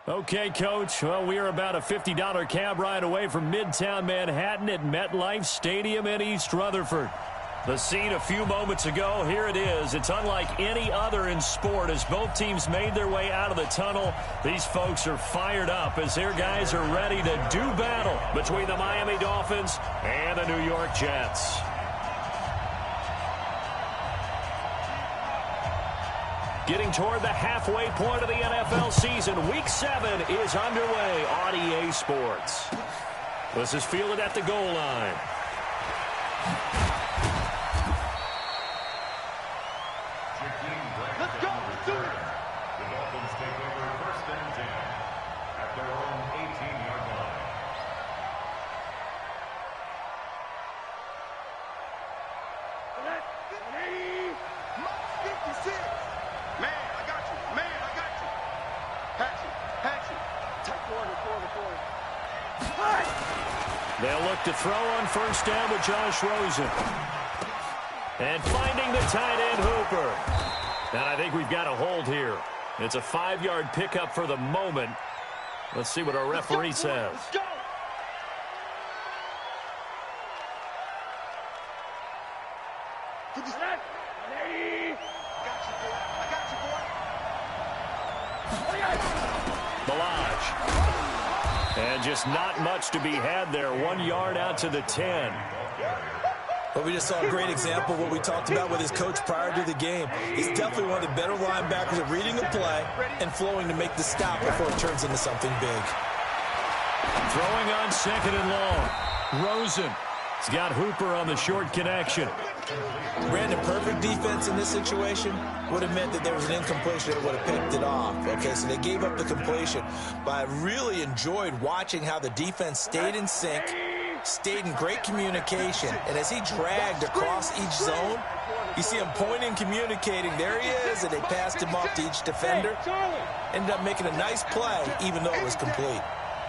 Okay, Coach. Well, we are about a $50 cab ride away from Midtown Manhattan at MetLife Stadium in East Rutherford. The scene a few moments ago, here it is. It's unlike any other in sport as both teams made their way out of the tunnel. These folks are fired up as their guys are ready to do battle between the Miami Dolphins and the New York Jets. Getting toward the halfway point of the NFL season, Week 7 is underway on EA Sports. This is fielded at the goal line. Let's go. Do it. The Dolphins take over 1st and 10 at their own 18-yard line. Ready? Mark 56. Man, I got you. Man, I got you. Patch it. Take forward. They'll look to throw on 1st down with Josh Rosen. And finding the tight end, Hooper. And I think we've got a hold here. It's a 5-yard pickup for the moment. Let's see what our referee says. Let's go. And just not much to be had there. 1 yard out to the 10. But we just saw a great example of what we talked about with his coach prior to the game. He's definitely one of the better linebackers at reading a play and flowing to make the stop before it turns into something big. Throwing on 2nd and long. Rosen. He's got Hooper on the short connection. Brandon, perfect defense in this situation would have meant that there was an incompletion that would have picked it off. Okay, so they gave up the completion. But I really enjoyed watching how the defense stayed in sync, stayed in great communication, and as he dragged across each zone, you see him pointing, communicating. There he is, and they passed him off to each defender. Ended up making a nice play, even though it was complete.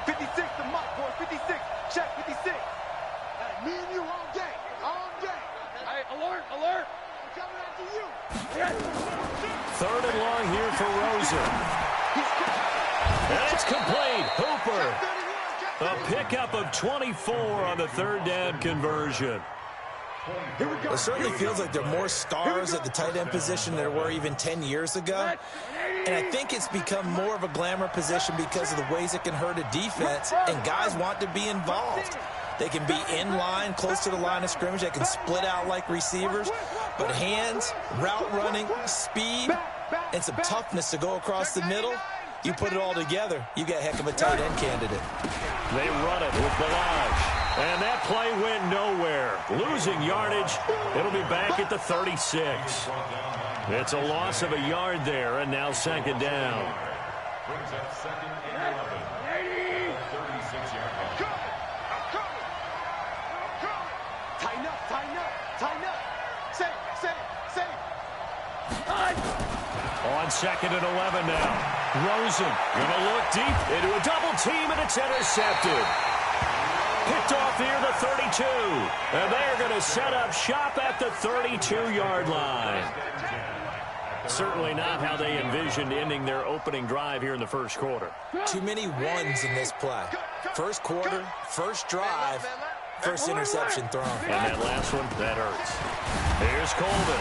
56, the mock boy. 56. Check 56. Me and you all day. Hey, alert. I'm coming after you. 3rd and long here for Rosen. And it's complete. Hooper. A pickup of 24 on the 3rd down conversion. It certainly feels like there are more stars at the tight end position than there were even 10 years ago. And I think it's become more of a glamour position because of the ways it can hurt a defense, and guys want to be involved. They can be in line, close to the line of scrimmage. They can split out like receivers. But hands, route running, speed, and some toughness to go across the middle, you put it all together, you got a heck of a tight end candidate. They run it with Balaj. And that play went nowhere. Losing yardage. It'll be back at the 36. It's a loss of a yard there, and now 2nd down. Brings up 2nd and 11. 36-yard line. Tighten up. Safe. On 2nd and 11 now. Rosen going to look deep into a double team, and it's intercepted. Picked off near the 32. And they're going to set up shop at the 32-yard line. Certainly not how they envisioned ending their opening drive here in the 1st quarter. Too many ones in this play. 1st quarter, 1st drive, 1st interception thrown. And that last one, that hurts. Here's Coleman.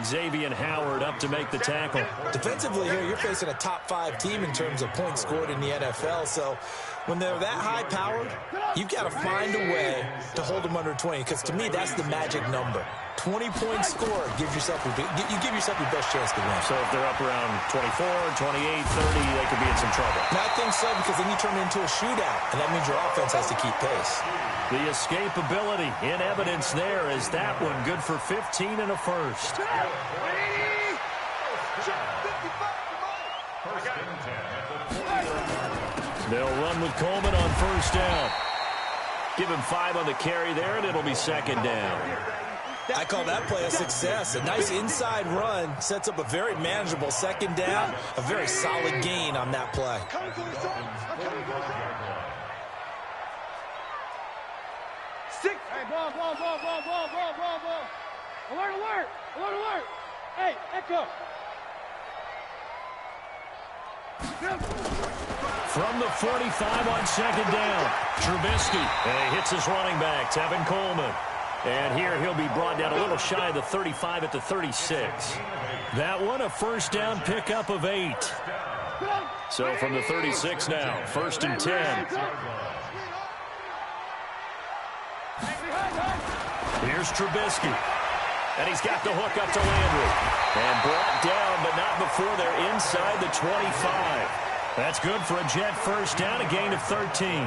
Xavier Howard up to make the tackle. Defensively here, you're facing a top 5 team in terms of points scored in the NFL. So when they're that high-powered, you've got to find a way to hold them under 20, because to me, that's the magic number. 20 points scored, you give yourself your best chance to win. So if they're up around 24, 28, 30, they could be in some trouble. And I think so, because then you turn it into a shootout, and that means your offense has to keep pace. The escapability in evidence there is that one good for 15 and a 1st. They'll run with Coleman on 1st down. Give him 5 on the carry there, and it'll be 2nd down. I call that play a success. A nice inside run sets up a very manageable 2nd down. A very solid gain on that play. Hey, ball. Alert. Hey, Echo. From the 45 on second down, Trubisky. And he hits his running back, Tevin Coleman. And here he'll be brought down a little shy of the 35 at the 36. That one a first down pickup of 8. So from the 36 now, 1st and 10. Here's Trubisky. And he's got the hook up to Landry. And brought down, but not before they're inside the 25. That's good for a Jet first down, a gain of 13.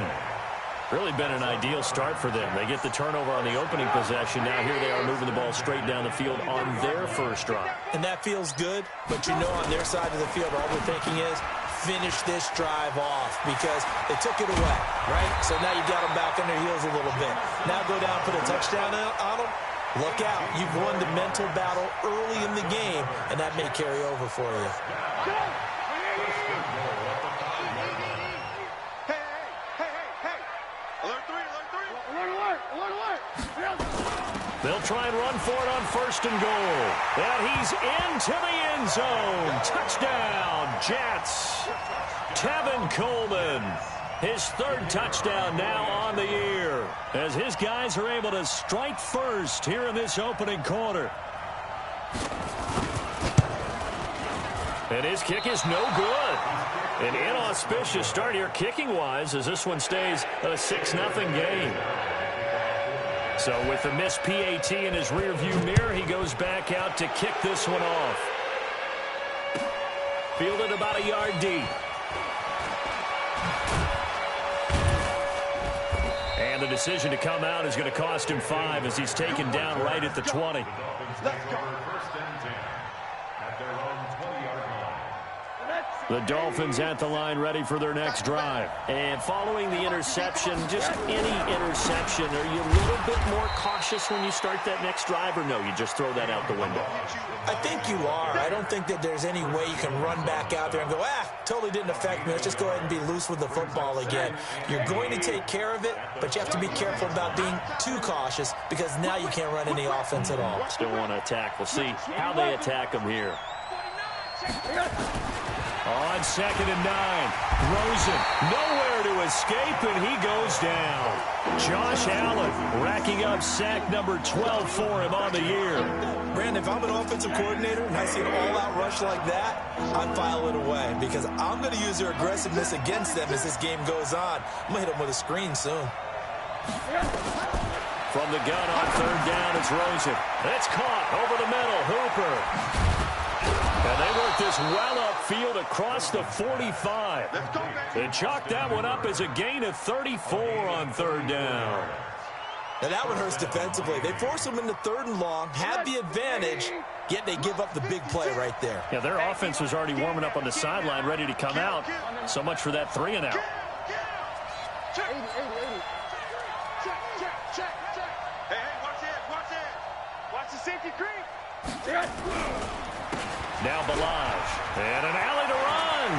Really been an ideal start for them. They get the turnover on the opening possession. Now here they are moving the ball straight down the field on their first drive. And that feels good, but you know on their side of the field, all they're thinking is finish this drive off because they took it away, right? So now you got them back on their heels a little bit. Now go down, put a touchdown on them. Look out. You've won the mental battle early in the game, and that may carry over for you. They'll try and run for it on 1st and goal. And he's into the end zone. Touchdown, Jets. Tevin Coleman. His 3rd touchdown now on the year as his guys are able to strike first here in this opening quarter. And his kick is no good. An inauspicious start here kicking-wise as this one stays a 6-0 game. So with the missed PAT in his rearview mirror, he goes back out to kick this one off. Fielded about a yard deep. And the decision to come out is going to cost him 5 as he's taken down right at the 20. The Dolphins at the line ready for their next drive. And following the interception, just any interception, are you a little bit more cautious when you start that next drive, or no, you just throw that out the window? I think you are. I don't think that there's any way you can run back out there and go, totally didn't affect me. Let's just go ahead and be loose with the football again. You're going to take care of it, but you have to be careful about being too cautious because now you can't run any offense at all. Still want to attack. We'll see how they attack him here. On 2nd and 9, Rosen nowhere to escape, and he goes down. Josh Allen racking up sack number 12 for him on the year. Brandon, if I'm an offensive coordinator and I see an all-out rush like that, I file it away because I'm going to use their aggressiveness against them as this game goes on. I'm going to hit them with a screen soon. From the gun on 3rd down, it's Rosen. It's caught over the middle. Hooper. And they work this well upfield across the 45. They chalk that one up as a gain of 34 on 3rd down. Now that one hurts defensively. They force them into 3rd and long, have the advantage, yet they give up the big play right there. Yeah, their offense was already warming up on the sideline, ready to come out. So much for that 3 and out. Hey, watch it. Watch the safety creep. Now Balaj, and an alley to run.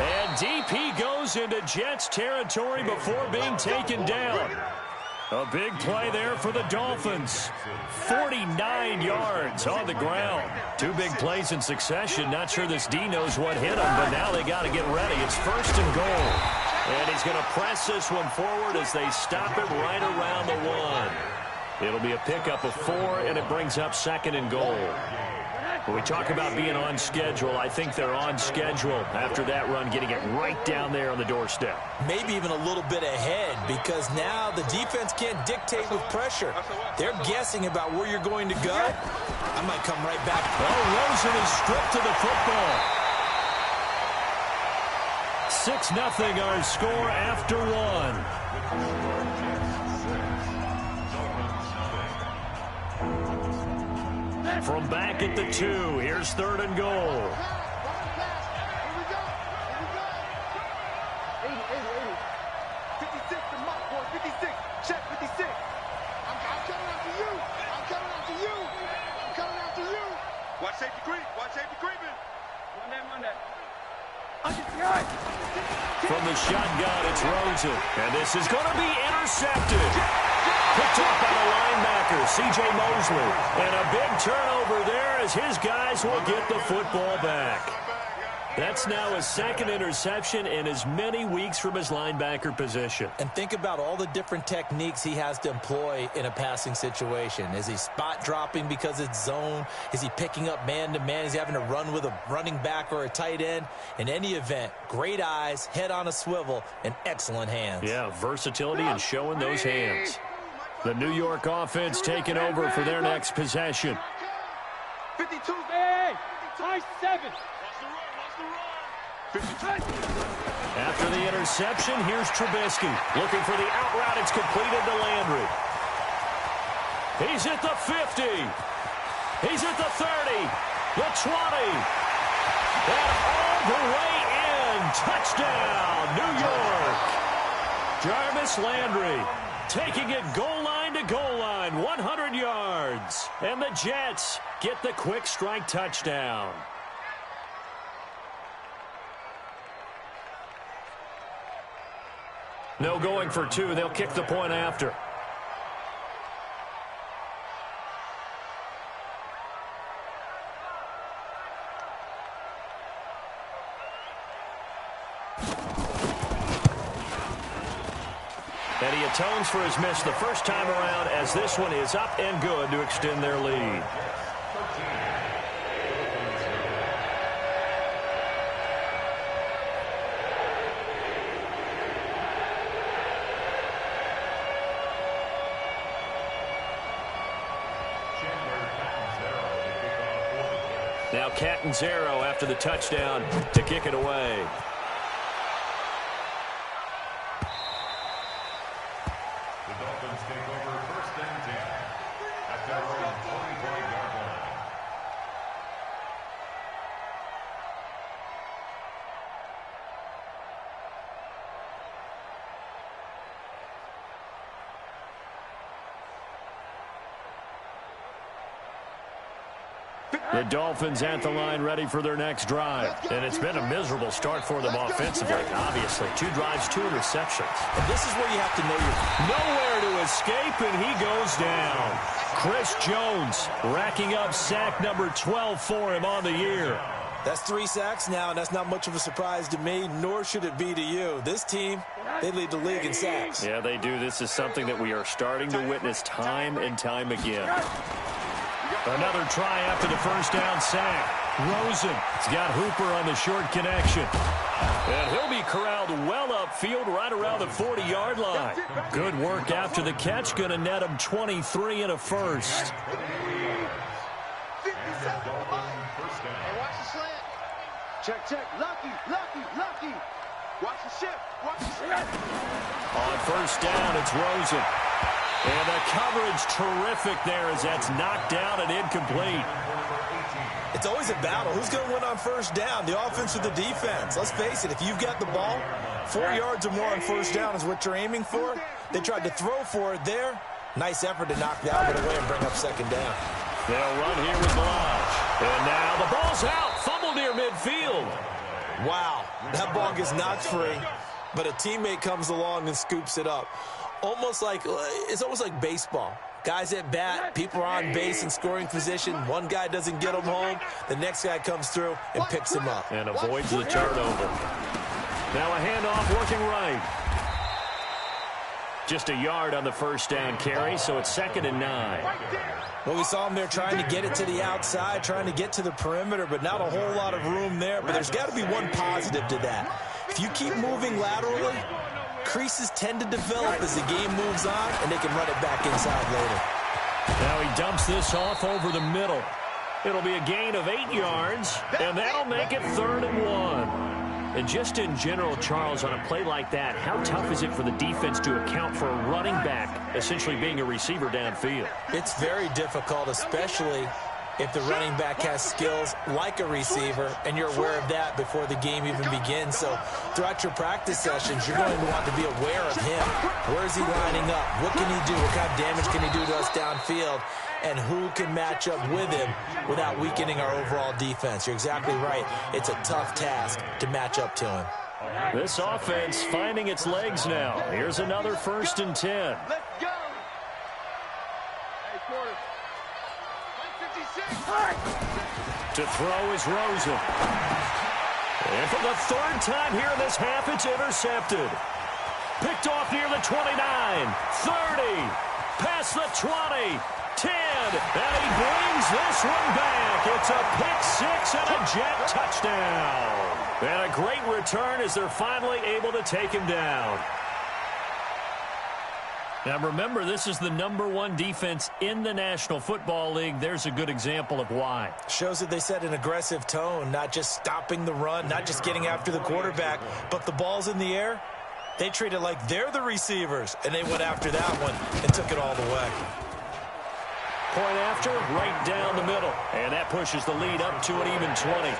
And DP goes into Jets territory before being taken down. A big play there for the Dolphins. 49 yards on the ground. 2 big plays in succession. Not sure this D knows what hit him, but now they got to get ready. It's 1st and goal. And he's going to press this one forward as they stop it right around the 1. It'll be a pickup of 4, and it brings up 2nd and goal. When we talk about being on schedule, I think they're on schedule after that run, getting it right down there on the doorstep. Maybe even a little bit ahead because now the defense can't dictate with pressure. They're guessing about where you're going to go. I might come right back. Oh, Rosen is stripped to the football. 6-0 our score after 1. From back at the 2, here's 3rd and goal. 56, the mock boy, 56. Check 56. I'm coming after you. I'm coming after you. I'm coming after you. Watch safety creep. Watch safety creeping. One day. From the shotgun, it's Rosen. And this is going to be intercepted. Picked off by the linebacker, C.J. Mosley. And a big turnover there as his guys will get the football back. That's now his second interception in as many weeks from his linebacker position. And think about all the different techniques he has to employ in a passing situation. Is he spot dropping because it's zone? Is he picking up man-to-man? Is he having to run with a running back or a tight end? In any event, great eyes, head on a swivel, and excellent hands. Yeah, versatility and showing those hands. The New York offense taking over for their next possession. 52. Hey, high 7. After the interception, here's Trubisky. Looking for the out route. It's completed to Landry. He's at the 50. He's at the 30. The 20. And all the way in. Touchdown, New York. Jarvis Landry taking it goal line to goal line. 100 yards. And the Jets get the quick strike touchdown. No going for two. They'll kick the point after. And he atones for his miss the first time around as this one is up and good to extend their lead. Now Catanzaro after the touchdown to kick it away. The Dolphins take over 1st and 10 at their own 25-yard line. The Dolphins at the line ready for their next drive. And it's been a miserable start for them offensively, obviously. 2 drives, 2 interceptions. And this is where you have to know nowhere to escape, and he goes down. Chris Jones racking up sack number 12 for him on the year. That's 3 sacks now, and that's not much of a surprise to me, nor should it be to you. This team, they lead the league in sacks. Yeah, they do. This is something that we are starting to witness time and time again. Another try after the first down sack. Rosen's got Hooper on the short connection. And he'll be corralled well upfield right around the 40-yard line. Good work after the catch. Going to net him 23 and a first. Watch the slant. Check. Lucky. Watch the shift. On first down, it's Rosen. And the coverage terrific there as that's knocked down and incomplete. It's always a battle. Who's going to win on first down, the offense or the defense? Let's face it, if you've got the ball, 4 yards or more on first down is what you're aiming for. They tried to throw for it there. Nice effort to knock that one away and bring up second down. They'll run here with Lodge. And now the ball's out. Fumble near midfield. Wow, that ball gets knocked free, but a teammate comes along and scoops it up. It's almost like baseball. Guys at bat, people are on base in scoring position. One guy doesn't get him home. The next guy comes through and picks him up. And avoids the turnover. Now a handoff working right. Just a yard on the first down carry, so it's 2nd and 9. Well, we saw him there trying to get it to the outside, trying to get to the perimeter, but not a whole lot of room there. But there's got to be one positive to that. If you keep moving laterally, creases tend to develop as the game moves on, and they can run it back inside later. Now he dumps this off over the middle. It'll be a gain of 8 yards, and that'll make it 3rd and 1. And just in general, Charles, on a play like that, how tough is it for the defense to account for a running back essentially being a receiver downfield? It's very difficult, especially if the running back has skills like a receiver, and you're aware of that before the game even begins. So throughout your practice sessions, you're going to want to be aware of him. Where is he lining up? What can he do? What kind of damage can he do to us downfield? And who can match up with him without weakening our overall defense? You're exactly right. It's a tough task to match up to him. This offense finding its legs now. Here's another 1st and 10. Let's go. To throw is Rosen. And for the third time here in this half, it's intercepted. Picked off near the 29, 30, past the 20, 10, and he brings this one back. It's a pick six and a jet touchdown. And a great return as they're finally able to take him down. Now remember, this is the #1 defense in the National Football League. There's a good example of why. Shows that they set an aggressive tone, not just stopping the run, not just getting after the quarterback, but the ball's in the air. They treat it like they're the receivers, and they went after that one and took it all the way. Point after, right down the middle. And that pushes the lead up to an even 20.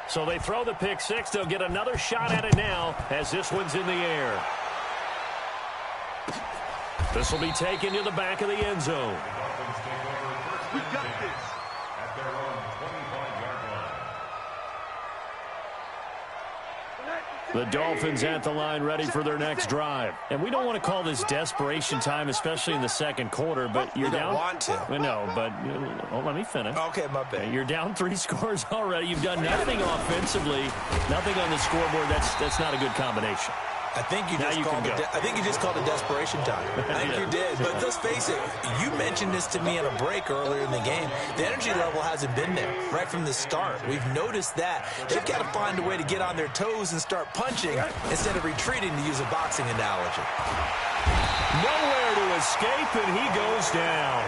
So they throw the pick six. They'll get another shot at it now as this one's in the air. This will be taken to the back of the end zone. We got this. At their own 25-yard line. The Dolphins at the line ready for their next drive. And we don't want to call this desperation time, especially in the second quarter, but you're down. You don't want to. No, but let me finish. Okay, my bad. You're down 3 scores already. You've done nothing offensively, nothing on the scoreboard. That's not a good combination. I think you just called it desperation time. I think you did. But let's face it, you mentioned this to me in a break earlier in the game. The energy level hasn't been there right from the start. We've noticed that. They've got to find a way to get on their toes and start punching instead of retreating, to use a boxing analogy. Nowhere to escape, and he goes down.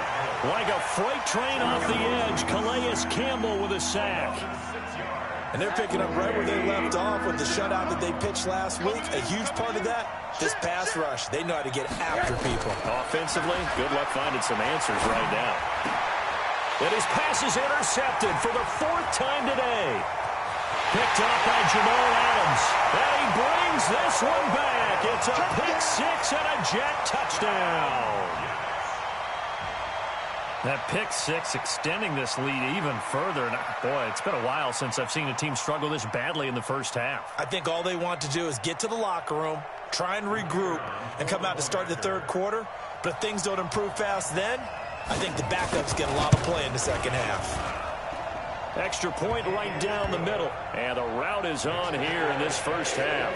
Like a freight train off the edge, Calais Campbell with a sack. And they're picking up right where they left off with the shutout that they pitched last week. A huge part of that, this pass rush. They know how to get after people. Offensively, good luck finding some answers right now. And his pass is intercepted for the 4th time today. Picked up by Jamal Adams. And he brings this one back. It's a pick six and a jet touchdown. That pick six extending this lead even further. And boy, it's been a while since I've seen a team struggle this badly in the first half. I think all they want to do is get to the locker room, try and regroup, and come out to start the third quarter. But if things don't improve fast then, I think the backups get a lot of play in the second half. Extra point right down the middle. And the route is on here in this first half.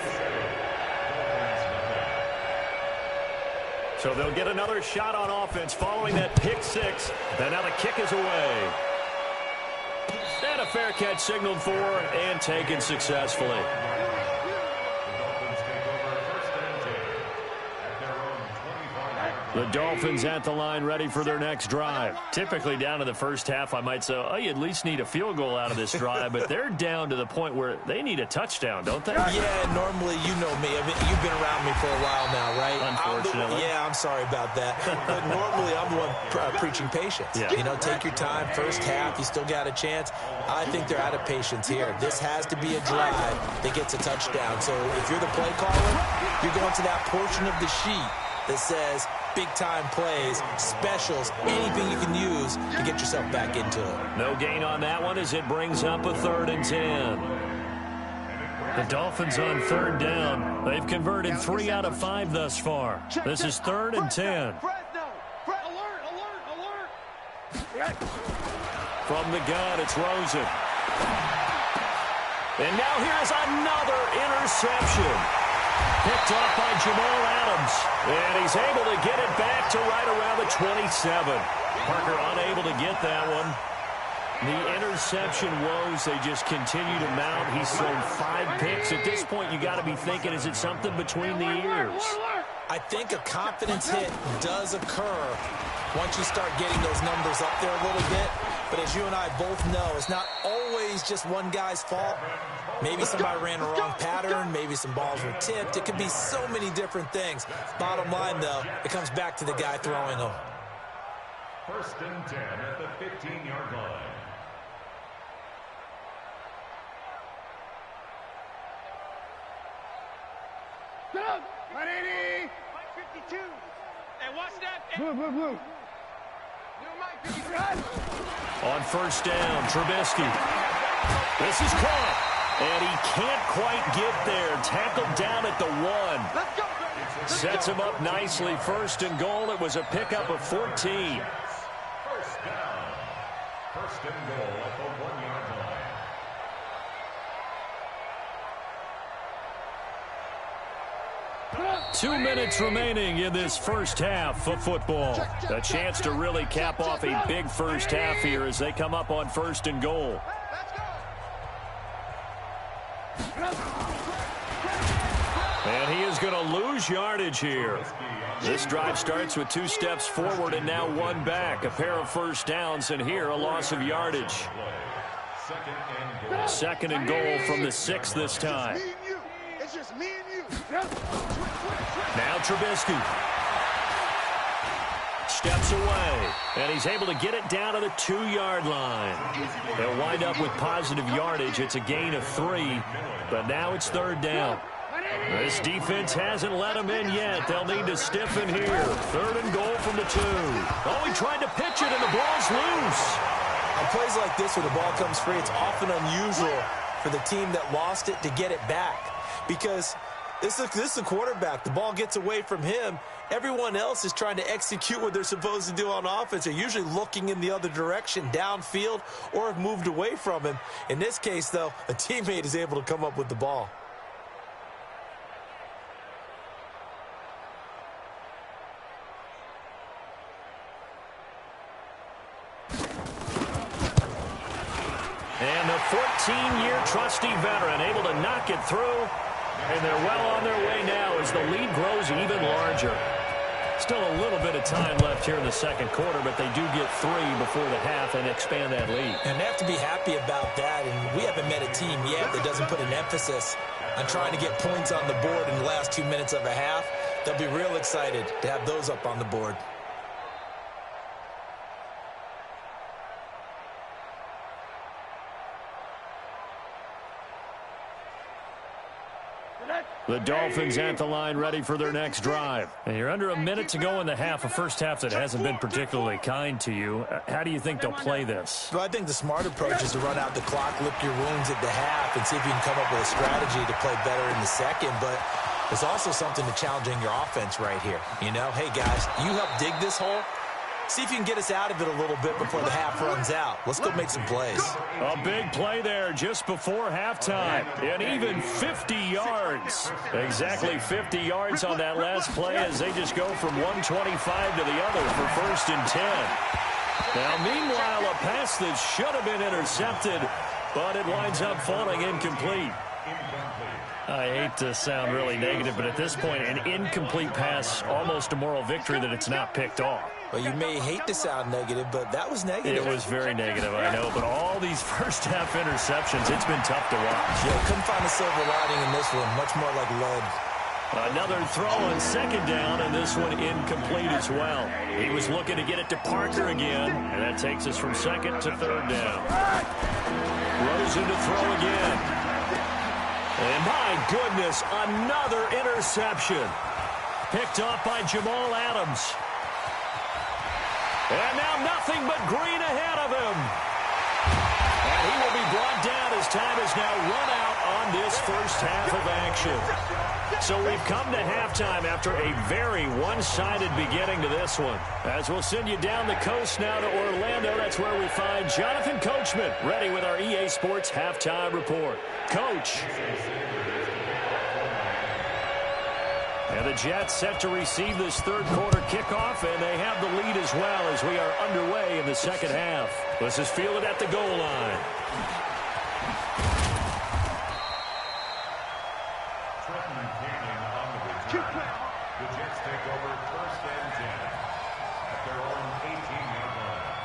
So they'll get another shot on offense following that pick six. And now the kick is away. And a fair catch signaled for and taken successfully. The Dolphins at the line ready for their next drive. Typically down to the first half, I might say, oh, you at least need a field goal out of this drive. But they're down to the point where they need a touchdown, don't they? Yeah, normally, you know me. You've been around me for a while now, right? Unfortunately. I'm sorry about that. But normally, I'm the one preaching patience. Yeah. You know, take your time. First half, you still got a chance. I think they're out of patience here. This has to be a drive that gets a touchdown. So if you're the play caller, you're going to that portion of the sheet that says big-time plays, specials, anything you can use to get yourself back into it. No gain on that one as it brings up a 3rd and 10. The Dolphins on 3rd down. They've converted 3 out of 5 thus far. This is 3rd and 10. From the gun, it's Rosen. And now here's another interception. Picked off by Jamal Adams. And he's able to get it back to right around the 27. Parker unable to get that one. The interception woes, they just continue to mount. He's thrown 5 picks. At this point, you got to be thinking, is it something between the ears? I think a confidence hit does occur once you start getting those numbers up there a little bit. But as you and I both know, it's not always just one guy's fault. Maybe somebody ran the wrong pattern. Maybe some balls were tipped. It could be so many different things. Bottom line, though, it comes back to the guy throwing them. 1st and 10 at the 15-yard line. Get up! 180! And watch that. Blue. On first down, Trubisky. This is caught. And he can't quite get there. Tackled down at the 1. Let's go, baby. Sets him up nicely. First and goal. It was a pickup of 14. First down. First and goal at the 1-yard line. 2 minutes remaining in this first half of football. A chance to really cap off a big first half here as they come up on first and goal. And he is going to lose yardage here. This drive starts with 2 steps forward and now 1 back. A pair of first downs, and here a loss of yardage. Second and goal from the 6 this time. It's just me and you. Now Trubisky steps away, and he's able to get it down to the 2-yard line. They'll wind up with positive yardage. It's a gain of 3, but now it's third down. This defense hasn't let them in yet. They'll need to stiffen here. Third and goal from the 2. Oh, he tried to pitch it, and the ball's loose. On plays like this where the ball comes free, it's often unusual for the team that lost it to get it back, because this is a quarterback. The ball gets away from him. Everyone else is trying to execute what they're supposed to do on offense. They're usually looking in the other direction, downfield, or have moved away from him. In this case, though, a teammate is able to come up with the ball. And the 14-year trusty veteran able to knock it through. And they're well on their way now as the lead grows even larger. Still a little bit of time left here in the second quarter, but they do get 3 before the half and expand that lead. And they have to be happy about that. And we haven't met a team yet that doesn't put an emphasis on trying to get points on the board in the last 2 minutes of a half. They'll be real excited to have those up on the board. The Dolphins at the line ready for their next drive. And you're under a minute to go in the half, a first half that hasn't been particularly kind to you. How do you think they'll play this? Well, I think the smart approach is to run out the clock, lick your wounds at the half, and see if you can come up with a strategy to play better in the second. But there's also something to challenging your offense right here. You know, hey, guys, you help dig this hole. See if you can get us out of it a little bit before the half runs out. Let's go make some plays. A big play there just before halftime. And even 50 yards. Exactly 50 yards on that last play as they just go from 125 to the other for first and 10. Now, meanwhile, a pass that should have been intercepted, but it winds up falling incomplete. I hate to sound really negative, but at this point, an incomplete pass, almost a moral victory that it's not picked off. Well, you may hate to sound negative, but that was negative. It was very negative, I know, but all these first-half interceptions, it's been tough to watch. Yeah, couldn't find a silver lining in this one, much more like lead. Another throw on second down, and this one incomplete as well. He was looking to get it to Parker again, and that takes us from second to third down. Rosen to throw again. And my goodness, another interception. Picked off by Jamal Adams. And now nothing but green ahead of him. And he will be brought down as time is now run out on this first half of action. So we've come to halftime after a very one-sided beginning to this one. As we'll send you down the coast now to Orlando, that's where we find Jonathan Coachman ready with our EA Sports Halftime Report. Coach. And the Jets set to receive this third quarter kickoff, and they have the lead as well as we are underway in the second half. This is fielded at the goal line. The Jets take over first and 10 at their own 18-yard line.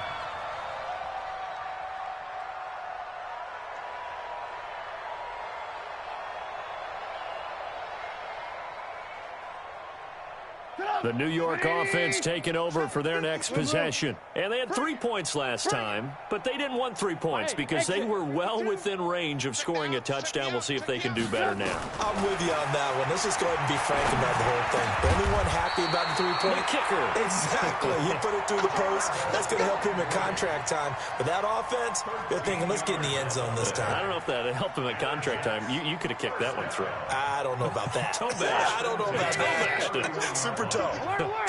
The New York offense taking over for their next possession. And they had 3 points last time, but they didn't want 3 points because they were well within range of scoring a touchdown. We'll see if they can do better now. I'm with you on that one. Let's just go ahead and be frank about the whole thing. The only one happy about the 3-point kicker. Exactly. He put it through the post. That's going to help him at contract time. But that offense, they're thinking, let's get in the end zone this time. I don't know if that helped him at contract time. You could have kicked that one through. I don't know about that. Toe bash. I don't know about that. Super toe.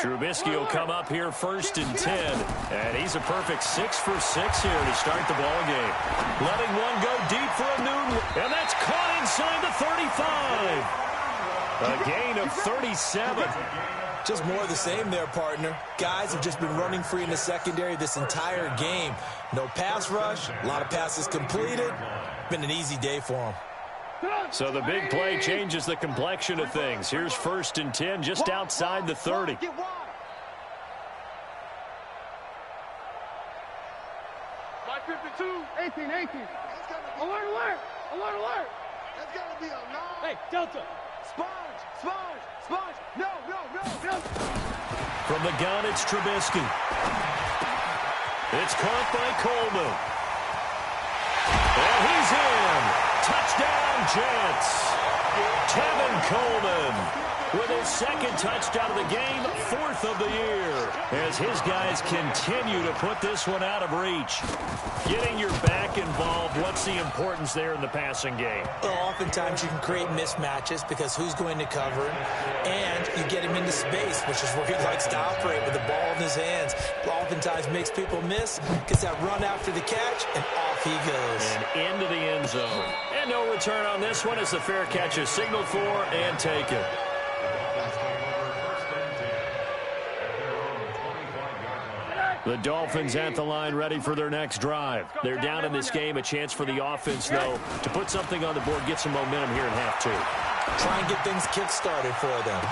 Trubisky will come up here 1st and 10. And he's a perfect 6 for 6 here to start the ball game. Letting one go deep for a noon. And that's caught inside the 35. A gain of 37. Just more of the same there, partner. Guys have just been running free in the secondary this entire game. No pass rush, a lot of passes completed. Been an easy day for them. So the big play changes the complexion of things. Here's 1st and 10 just outside the 30. 52, 18. Alert, alert! Alert, alert! That's got to be a long. Hey, Delta! Sponge! No! From the gun, it's Trubisky. It's caught by Coleman. And he's in. Touchdown, Jets. Tevin Coleman with his 2nd touchdown of the game, 4th of the year, as his guys continue to put this one out of reach. Getting your back involved, what's the importance there in the passing game? Well, oftentimes you can create mismatches because who's going to cover him, and you get him into space, which is where he likes to operate with the ball in his hands. Oftentimes makes people miss, gets that run after the catch, and off he goes. And into the end zone. And no return on this one as the fair catch is signaled for and taken. The Dolphins at the line ready for their next drive. They're down in this game. A chance for the offense, though, to put something on the board, get some momentum here in half 2. Try and get things kick-started for them.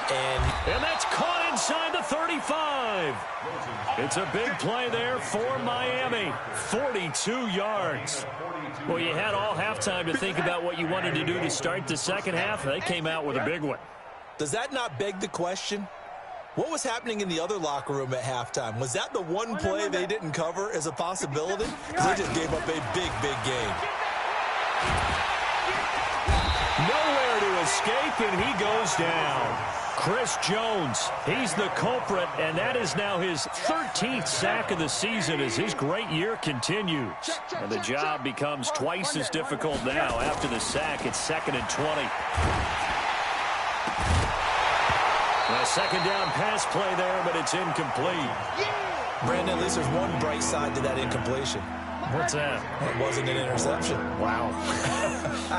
And that's caught inside the 35. It's a big play there for Miami. 42 yards. Well, you had all halftime to think about what you wanted to do to start the second half. They came out with a big one. Does that not beg the question? What was happening in the other locker room at halftime? Was that the one play they didn't cover as a possibility? Because they just gave up a big game. Nowhere to escape, and he goes down. Chris Jones, he's the culprit, and that is now his 13th sack of the season as his great year continues. And the job becomes twice as difficult now. After the sack, it's 2nd and 20. A 2nd down pass play there, but it's incomplete. Brandon, at least there's one bright side to that incompletion. What's that? It wasn't an interception. Wow.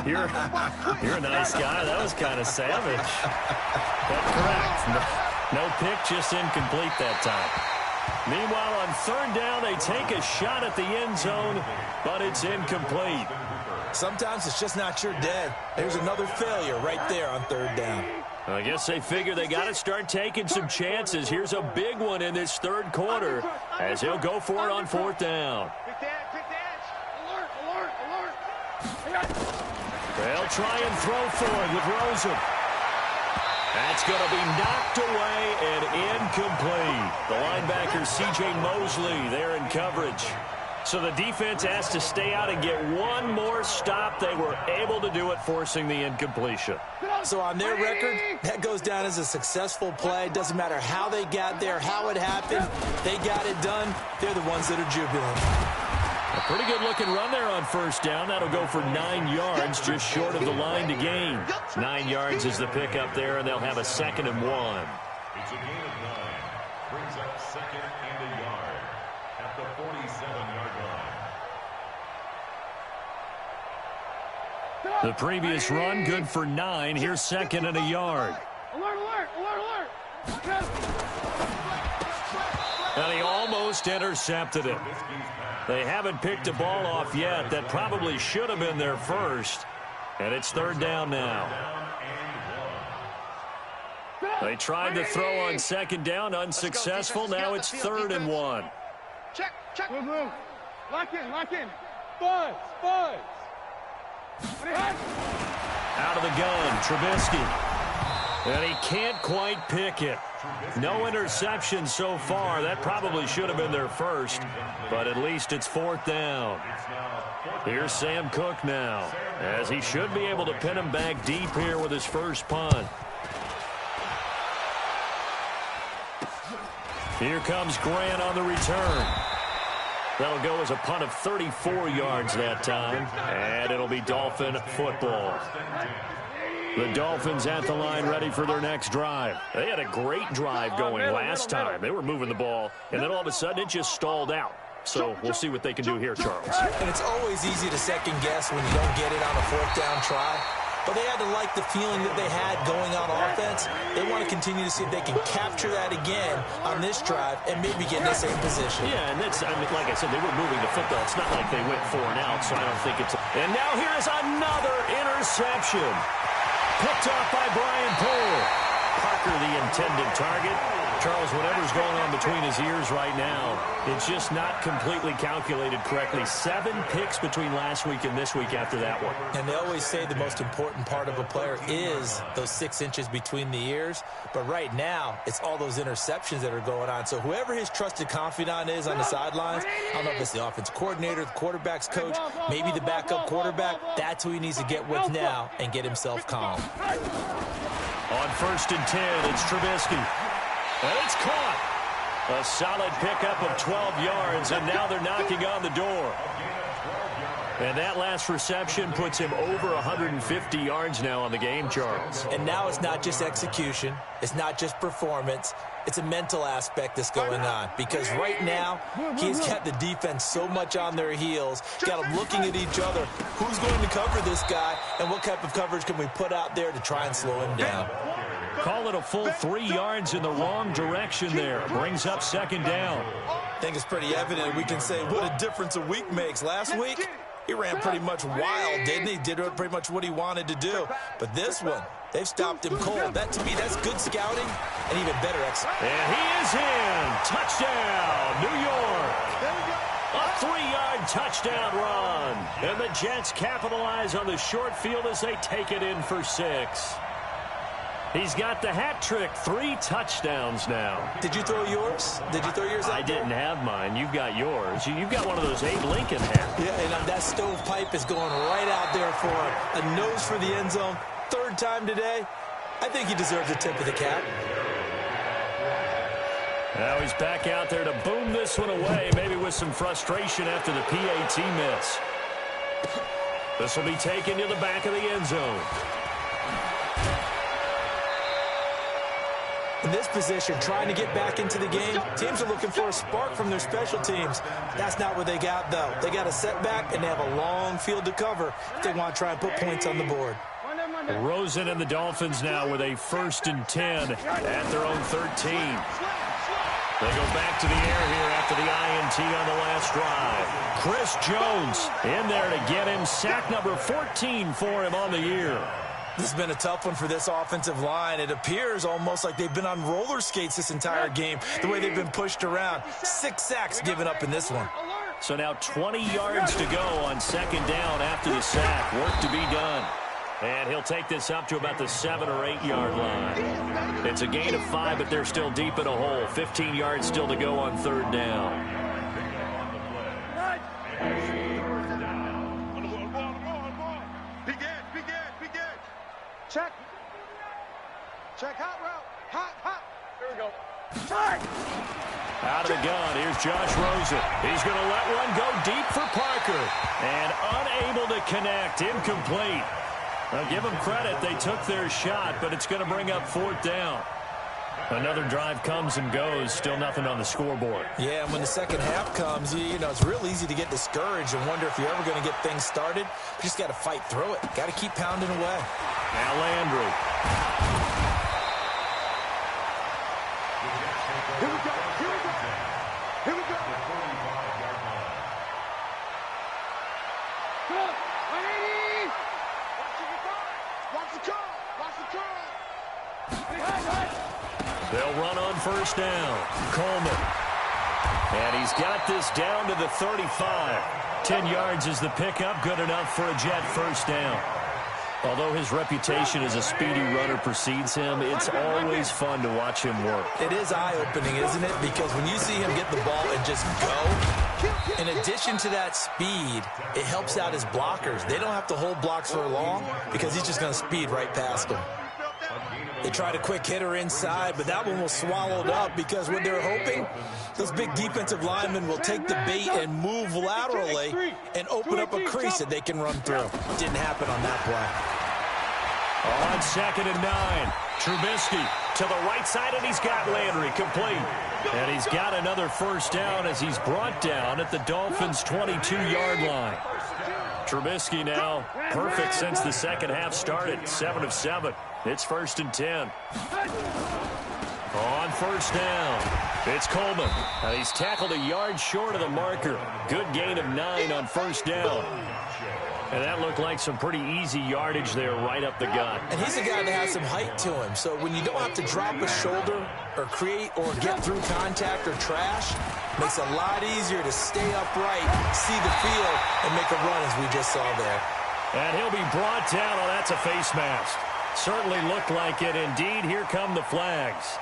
You're a nice guy. That was kind of savage. But correct. No pick, just incomplete that time. Meanwhile, on 3rd down, they take a shot at the end zone, but it's incomplete. Sometimes it's just not your day. There's another failure right there on 3rd down. I guess they figure they got to start taking some chances. Here's a big one in this 3rd quarter as he'll go for it on 4th down. Pick the edge. Alert. They'll try and throw for it with Rosen. That's going to be knocked away and incomplete. The linebacker, C.J. Mosley, there in coverage. So the defense has to stay out and get one more stop. They were able to do it, forcing the incompletion. So on their record, that goes down as a successful play. Doesn't matter how they got there, how it happened. They got it done. They're the ones that are jubilant. A pretty good-looking run there on 1st down. That'll go for 9 yards, just short of the line to gain. 9 yards is the pickup there, and they'll have a 2nd and 1. It's a gain of 9. Brings up 2nd and a yard at the 47-yard line. The previous run, good for 9. Here's 2nd and a yard. Alert! And he almost intercepted it. They haven't picked a ball off yet. That probably should have been their first. And it's 3rd down now. They tried to throw on 2nd down, unsuccessful. Now it's 3rd and 1. Check. Move. Lock in. Buzz. Out of the gun, Trubisky. And he can't quite pick it. No interception so far. That probably should have been their first, but at least it's 4th down. Here's Sam Cook now, as he should be able to pin him back deep here with his first punt. Here comes Grant on the return. That'll go as a punt of 34 yards that time, and it'll be Dolphin football. The Dolphins at the line ready for their next drive. They had a great drive going last time. They were moving the ball, and then all of a sudden it just stalled out. So we'll see what they can do here, Charles. And it's always easy to second guess when you don't get it on a 4th down try. But they had to like the feeling that they had going on offense. They want to continue to see if they can capture that again on this drive and maybe get in the same position. Yeah, and that's, I mean, like I said, they were moving the football. It's not like they went 4 and out, so I don't think it's... And now here is another interception. Picked off by Brian Poole. Parker, the intended target. Charles, whatever's going on between his ears right now, it's just not completely calculated correctly. 7 picks between last week and this week after that one. And they always say the most important part of a player is those 6 inches between the ears. But right now, it's all those interceptions that are going on. So whoever his trusted confidant is on the sidelines, I don't know if it's the offense coordinator, the quarterback's coach, maybe the backup quarterback, that's who he needs to get with now and get himself calm. On 1st and 10, it's Trubisky. And it's caught. A solid pickup of 12 yards, and now they're knocking on the door. And that last reception puts him over 150 yards now on the game, Charles. And now it's not just execution. It's not just performance. It's a mental aspect that's going on. Because right now, he's got the defense so much on their heels, got them looking at each other. Who's going to cover this guy, and what type of coverage can we put out there to try and slow him down? Call it a full 3 yards in the wrong direction there. Brings up 2nd down. I think it's pretty evident. We can say what a difference a week makes. Last week, he ran pretty much wild, didn't he? Did pretty much what he wanted to do. But this one, they've stopped him cold. That, to me, that's good scouting and even better execution. And he is in. Touchdown, New York. A 3-yard touchdown run. And the Jets capitalize on the short field as they take it in for 6. He's got the hat trick, 3 touchdowns now. Did you throw yours? Did you throw yours out I didn't have mine. You've got yours. You've got one of those Abe Lincoln hats. Yeah, and that stovepipe is going right out there for a nose for the end zone. 3rd time today. I think he deserves a tip of the cap. Now he's back out there to boom this one away, maybe with some frustration after the PAT miss. This will be taken to the back of the end zone. In this position, trying to get back into the game, teams are looking for a spark from their special teams. That's not what they got, though. They got a setback, and they have a long field to cover if they want to try and put points on the board. Rosen and the Dolphins now with a 1st and 10 at their own 13. They go back to the air here after the INT on the last drive. Chris Jones in there to get him. Sack number 14 for him on the year. This has been a tough one for this offensive line. It appears almost like they've been on roller skates this entire game, the way they've been pushed around. 6 sacks given up in this one. So now 20 yards to go on 2nd down after the sack. Work to be done. And he'll take this up to about the 7 or 8 yard line. It's a gain of 5, but they're still deep in a hole. 15 yards still to go on 3rd down. Check. Check, hot route. Hot. Here we go. Check. Out of the gun, here's Josh Rosen. He's going to let one go deep for Parker. And unable to connect, incomplete. Now give them credit, they took their shot, but it's going to bring up 4th down. Another drive comes and goes, still nothing on the scoreboard. Yeah, and when the second half comes, you know, it's real easy to get discouraged and wonder if you're ever going to get things started. You just got to fight through it. Got to keep pounding away. Now Landry. Here we go. Here we go. Come on. 180. Watch the car. They'll run on 1st down. Coleman. And he's got this down to the 35. 10 yards is the pickup. Good enough for a Jet 1st down. Although his reputation as a speedy runner precedes him, it's always fun to watch him work. It is eye-opening, isn't it? Because when you see him get the ball and just go, in addition to that speed, it helps out his blockers. They don't have to hold blocks for long because he's just going to speed right past them. They tried a quick hitter inside, but that one was swallowed up because what they're hoping, those big defensive linemen will take the bait and move laterally and open up a crease that they can run through. Didn't happen on that play. On 2nd and 9, Trubisky to the right side, and he's got Landry complete. And he's got another first down as he's brought down at the Dolphins' 22-yard line. Trubisky now perfect since the second half started, 7 of 7. It's 1st and 10. On first down, it's Coleman, and he's tackled a yard short of the marker. Good gain of 9 on first down. And that looked like some pretty easy yardage there right up the gut. And he's a guy that has some height to him, so when you don't have to drop a shoulder or create or get through contact or trash, makes it a lot easier to stay upright, see the field, and make a run as we just saw there. And he'll be brought down. Oh, that's a face mask. Certainly looked like it. Indeed, here come the flags.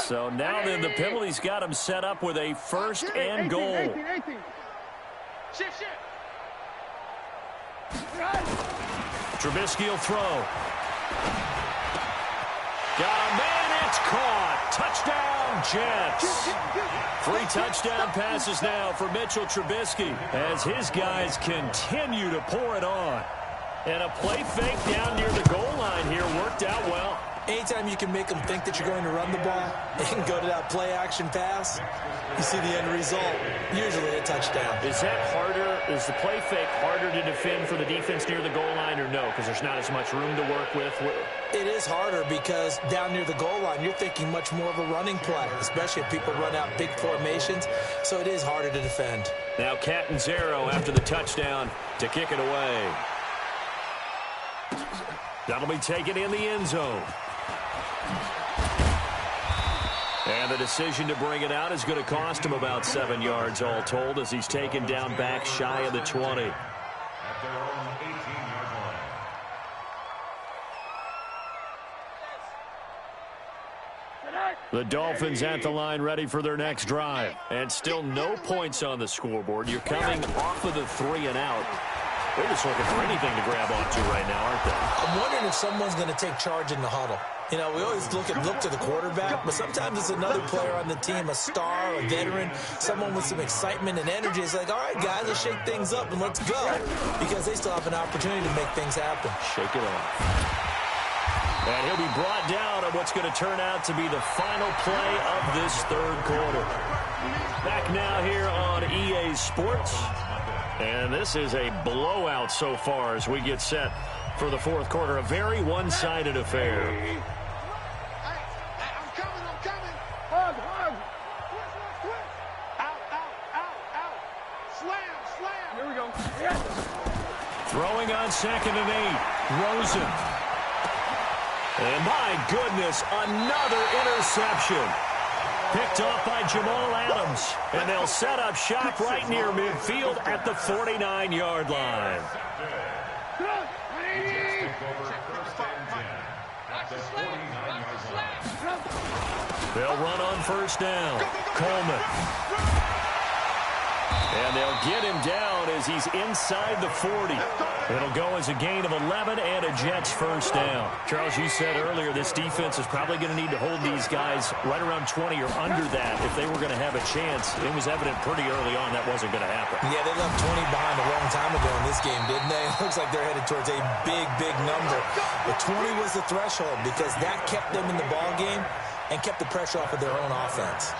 So now then the penalty's got him set up with a 1st and goal. 18. Trubisky will throw. Got a man, it's caught. Touchdown, Jets. 3 touchdown passes now for Mitchell Trubisky as his guys continue to pour it on. And a play fake down near the goal line here worked out well. Anytime you can make them think that you're going to run the ball and go to that play-action pass, you see the end result, usually a touchdown. Is that harder? Is the play fake harder to defend for the defense near the goal line or no? Because there's not as much room to work with? It is harder because down near the goal line, you're thinking much more of a running play, especially if people run out big formations. So it is harder to defend. Now Catanzaro after the touchdown to kick it away. That'll be taken in the end zone. And the decision to bring it out is going to cost him about 7 yards all told as he's taken down back shy of the 20. At their own 18-yard line. The Dolphins at the line ready for their next drive. And still no points on the scoreboard. You're coming off of the 3 and out. They're just looking for anything to grab onto right now, aren't they? I'm wondering if someone's going to take charge in the huddle. You know, we always look to the quarterback, but sometimes it's another player on the team, a star, a veteran, someone with some excitement and energy. It's like, all right, guys, let's shake things up and let's go, because they still have an opportunity to make things happen. Shake it off. And he'll be brought down on what's going to turn out to be the final play of this 3rd quarter. Back now here on EA Sports. And this is a blowout so far as we get set for the 4th quarter. A very one-sided affair. I'm coming. Hug. Out. Slam. Here we go. Yes. Throwing on 2nd and 8. Rosen. And my goodness, another interception. Picked off by Jamal Adams. And they'll set up shop right near midfield at the 49-yard line. They'll run on first down. Coleman. And they'll get him down as he's inside the 40. It'll go as a gain of 11 and a Jets first down. Charles, you said earlier this defense is probably going to need to hold these guys right around 20 or under that if they were going to have a chance. It was evident pretty early on that wasn't going to happen. Yeah, they left 20 behind a long time ago in this game, didn't they? It looks like they're headed towards a big number. But 20 was the threshold because that kept them in the ball game and kept the pressure off of their own offense.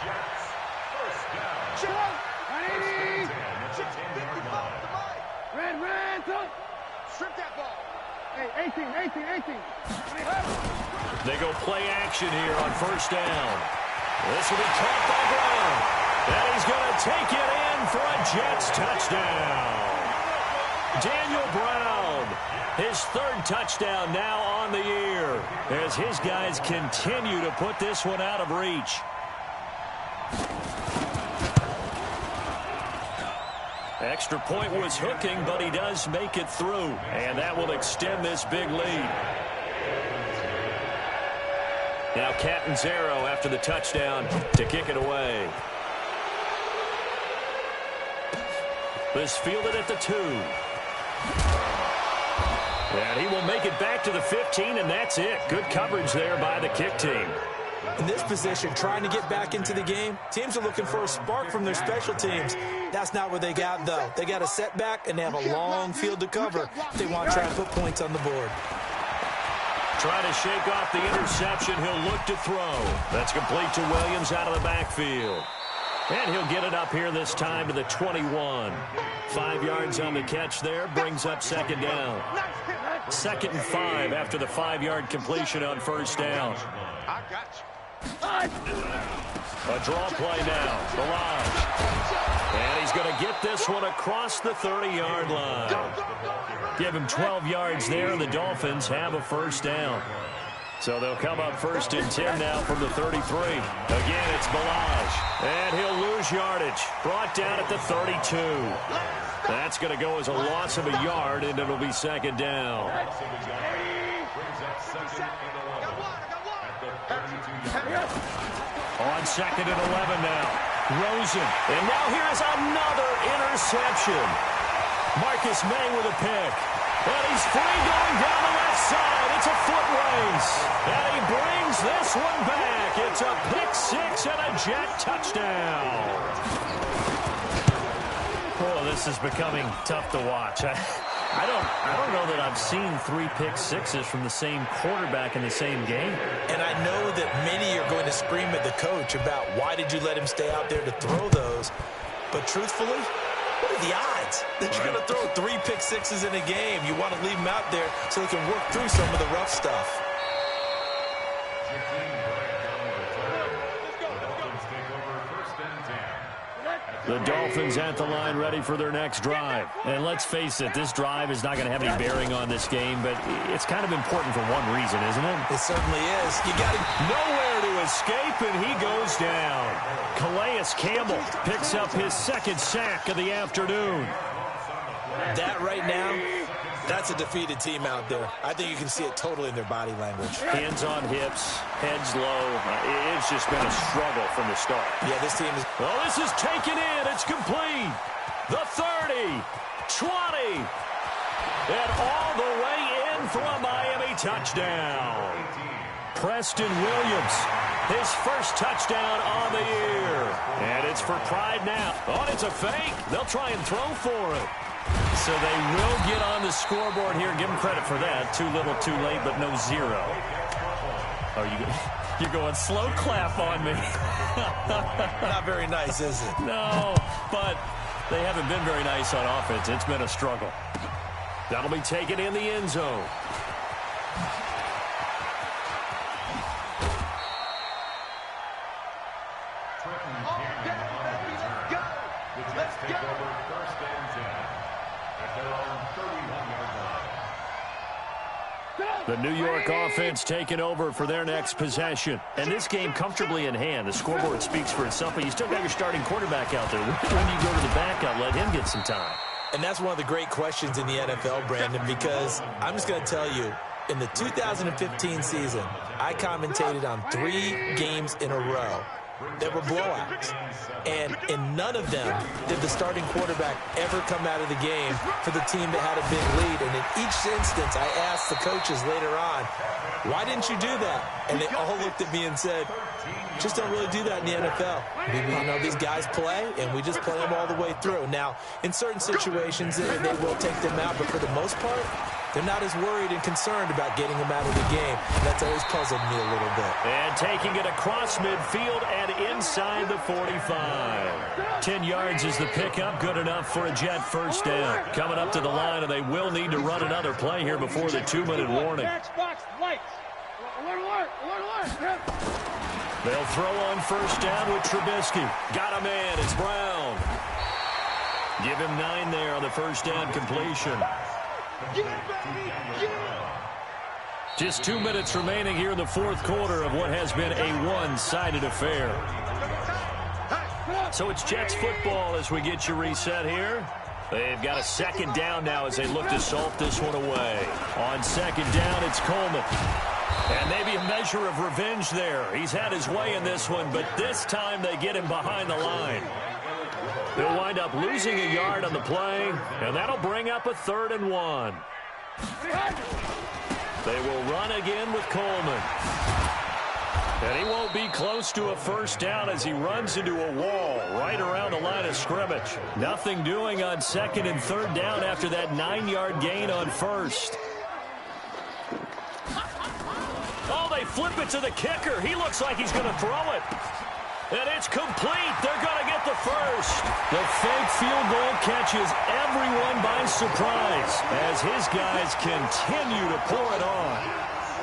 Strip that ball. Hey, 18. They go play action here on first down. This will be caught by Brown. And he's going to take it in for a Jets touchdown. Daniel Brown, his third touchdown now on the year as his guys continue to put this one out of reach. Extra point was hooking, but he does make it through, and that will extend this big lead. Now Catanzaro after the touchdown to kick it away. This fielded at the 2. And he will make it back to the 15, and that's it. Good coverage there by the kick team. In this position, trying to get back into the game, teams are looking for a spark from their special teams. That's not what they got, though. They got a setback, and they have a long field to cover if they want to try and put points on the board. Trying to shake off the interception. He'll look to throw. That's complete to Williams out of the backfield. And he'll get it up here this time to the 21. 5 yards on the catch there. Brings up second down. 2nd and 5 after the 5-yard completion on first down. I got you. A draw play now. Barrage. And he's going to get this one across the 30-yard line. Give him 12 yards there, and the Dolphins have a first down. So they'll come up 1st and 10 now from the 33. Again, it's Barrage. And he'll lose yardage. Brought down at the 32. That's going to go as a loss of a yard, and it'll be second down. On 2nd and 11 now. Rosen. And now here's another interception. Marcus May with a pick. And he's free going down the left side. It's a foot race. And he brings this one back. It's a pick 6 and a Jet touchdown. Oh, this is becoming tough to watch. I don't know that I've seen 3 pick sixes from the same quarterback in the same game. And I know that many are going to scream at the coach about why did you let him stay out there to throw those. But truthfully, what are the odds that you're going to throw 3 pick sixes in a game? You want to leave him out there so he can work through some of the rough stuff. The Dolphins at the line ready for their next drive. And let's face it, this drive is not going to have any bearing on this game, but it's kind of important for one reason, isn't it? It certainly is. You got nowhere to escape, and he goes down. Calais Campbell picks up his 2nd sack of the afternoon. That right now, that's a defeated team out there. I think you can see it totally in their body language. Hands on hips, heads low. It's just been a struggle from the start. Yeah, this team is... Well, this is taken in. It's complete. The 30, 20, and all the way in for a Miami touchdown. Preston Williams, his first touchdown on the year. And it's for pride now. Oh, it's a fake. They'll try and throw for it. So they will get on the scoreboard here. Give them credit for that. Too little, too late, but no 0. Oh, you're going slow clap on me. Not very nice, is it? No, but they haven't been very nice on offense. It's been a struggle. That'll be taken in the end zone. The New York offense taking over for their next possession. And this game comfortably in hand. The scoreboard speaks for itself, but you still got your starting quarterback out there. When do you go to the backup, let him get some time? And that's one of the great questions in the NFL, Brandon, because I'm just going to tell you, in the 2015 season, I commentated on 3 games in a row that were blowouts. And in none of them did the starting quarterback ever come out of the game for the team that had a big lead. And in each instance, I asked the coaches later on, why didn't you do that? And they all looked at me and said, just don't really do that in the NFL. You know, these guys play, and we just play them all the way through. Now, in certain situations, they will take them out, but for the most part, they're not as worried and concerned about getting them out of the game. And that's always puzzled me a little bit. And taking it across midfield and inside the 45. 10 yards is the pickup. Good enough for a Jet first down. Coming up to the line, and they will need to run another play here before the 2-minute warning. They'll throw on first down with Trubisky. Got a man. It's Brown. Give him 9 there on the first down completion. Just 2 minutes remaining here in the fourth quarter of what has been a one-sided affair. So it's Jets football as we get you reset here. They've got a second down now as they look to salt this one away. On second down, it's Coleman. And maybe a measure of revenge there. He's had his way in this one, but this time they get him behind the line. He'll wind up losing a yard on the play, and that'll bring up a 3rd and 1. They will run again with Coleman. And he won't be close to a first down as he runs into a wall right around the line of scrimmage. Nothing doing on 2nd and 3rd down after that 9-yard gain on 1st. Oh, they flip it to the kicker. He looks like he's going to throw it. And it's complete. They're going to get the first. The fake field goal catches everyone by surprise as his guys continue to pour it on.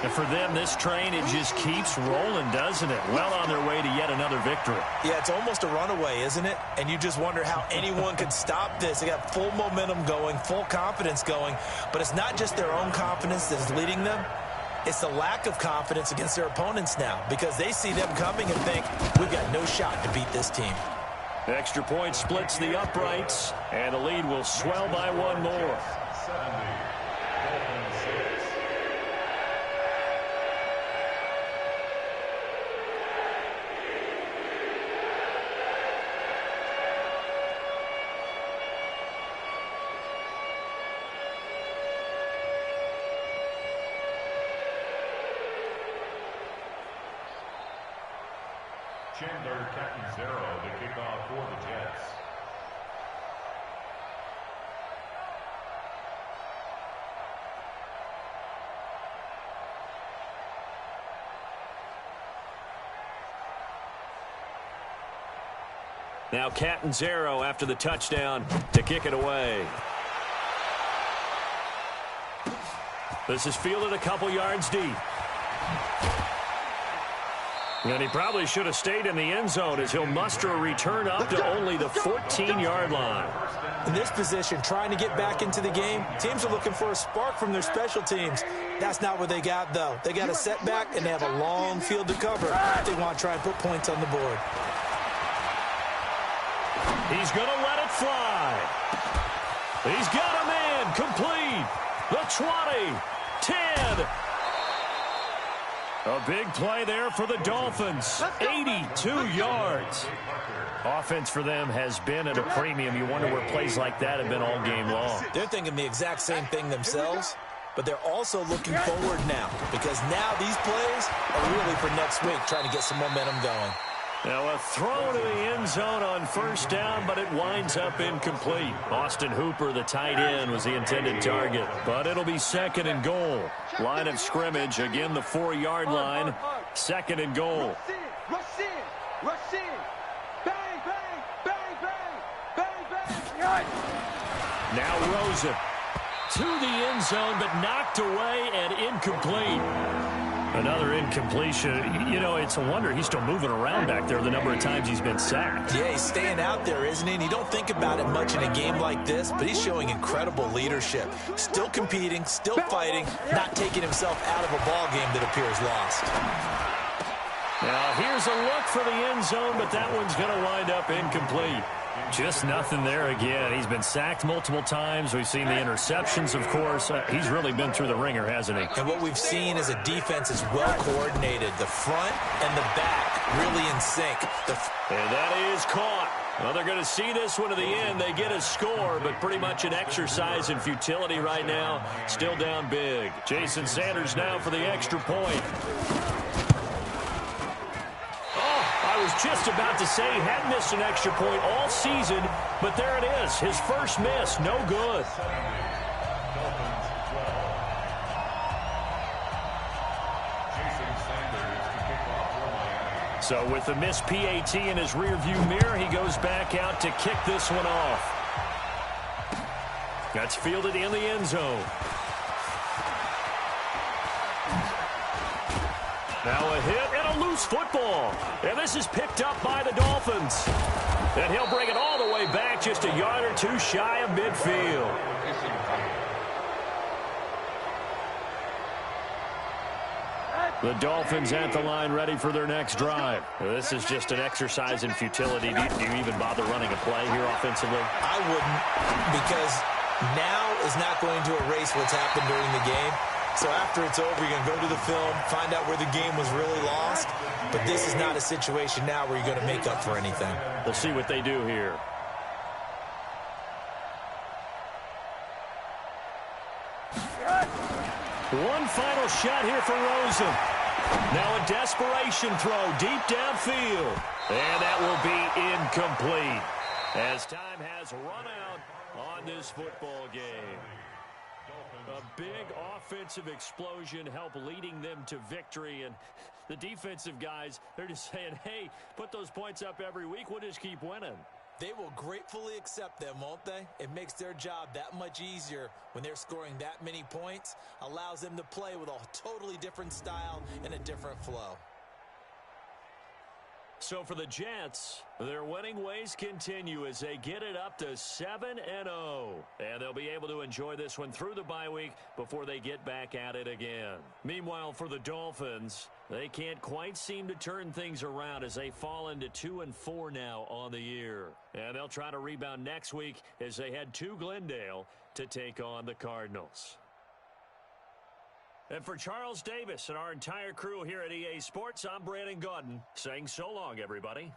And for them, this train, it just keeps rolling, doesn't it? Well on their way to yet another victory. Yeah, it's almost a runaway, isn't it? And you just wonder how anyone could stop this. They got full momentum going, full confidence going. But it's not just their own confidence that's leading them. It's the lack of confidence against their opponents now because they see them coming and think, we've got no shot to beat this team. Extra point splits the uprights, and the lead will swell by 1 more. Chandler Catanzaro to kick off for the Jets. Now Catanzaro after the touchdown to kick it away. This is fielded a couple yards deep. And he probably should have stayed in the end zone as he'll muster a return up to only the 14-yard line. In this position, trying to get back into the game, teams are looking for a spark from their special teams. That's not what they got, though. They got a setback, and they have a long field to cover. They want to try and put points on the board. He's going to let it fly. He's got a man complete. The 20, 10. A big play there for the Dolphins. 82 yards. Offense for them has been at a premium. You wonder where plays like that have been all game long. They're thinking the exact same thing themselves, but they're also looking forward now because now these plays are really for next week, trying to get some momentum going. Now a throw to the end zone on first down, but it winds up incomplete. Austin Hooper, the tight end, was the intended target, but it'll be 2nd and goal. Line of scrimmage, again the 4-yard line, 2nd and goal. Rush in, rush in. Bang, bang, bang, bang, bang, bang. Now Rosen to the end zone, but knocked away and incomplete. Another incompletion. You know, it's a wonder he's still moving around back there the number of times he's been sacked. Yeah, he's staying out there, isn't he? And you don't think about it much in a game like this, but he's showing incredible leadership. Still competing, still fighting, not taking himself out of a ball game that appears lost. Now, here's a look for the end zone, but that one's going to wind up incomplete. Just nothing there again. He's been sacked multiple times. We've seen the interceptions, of course. He's really been through the ringer, hasn't he? And what we've seen is a defense is well coordinated. The front and the back really in sync. And that is caught. Well, they're going to see this one to the end. They get a score, but pretty much an exercise in futility right now. Still down big. Jason Sanders now for the extra point. I was just about to say he hadn't missed an extra point all season, but there it is. His first miss, no good. So with the missed PAT in his rearview mirror, he goes back out to kick this one off. That's fielded in the end zone. Now a hit and a loose football. And this is picked up by the Dolphins. And he'll bring it all the way back just a yard or two shy of midfield. The Dolphins at the line ready for their next drive. This is just an exercise in futility. Do you even bother running a play here offensively? I wouldn't, because now is not going to erase what's happened during the game. So after it's over, you're going to go to the film, find out where the game was really lost. But this is not a situation now where you're going to make up for anything. We'll see what they do here. One final shot here for Rosen. Now a desperation throw deep downfield. And that will be incomplete as time has run out on this football game. A big offensive explosion helped leading them to victory. And the defensive guys, they're just saying, hey, put those points up every week. We'll just keep winning. They will gratefully accept them, won't they? It makes their job that much easier when they're scoring that many points. Allows them to play with a totally different style and a different flow. So for the Jets, their winning ways continue as they get it up to 7-0. And they'll be able to enjoy this one through the bye week before they get back at it again. Meanwhile, for the Dolphins, they can't quite seem to turn things around as they fall into 2-4 now on the year. And they'll try to rebound next week as they head to Glendale to take on the Cardinals. And for Charles Davis and our entire crew here at EA Sports, I'm Brandon Gaudin saying so long, everybody.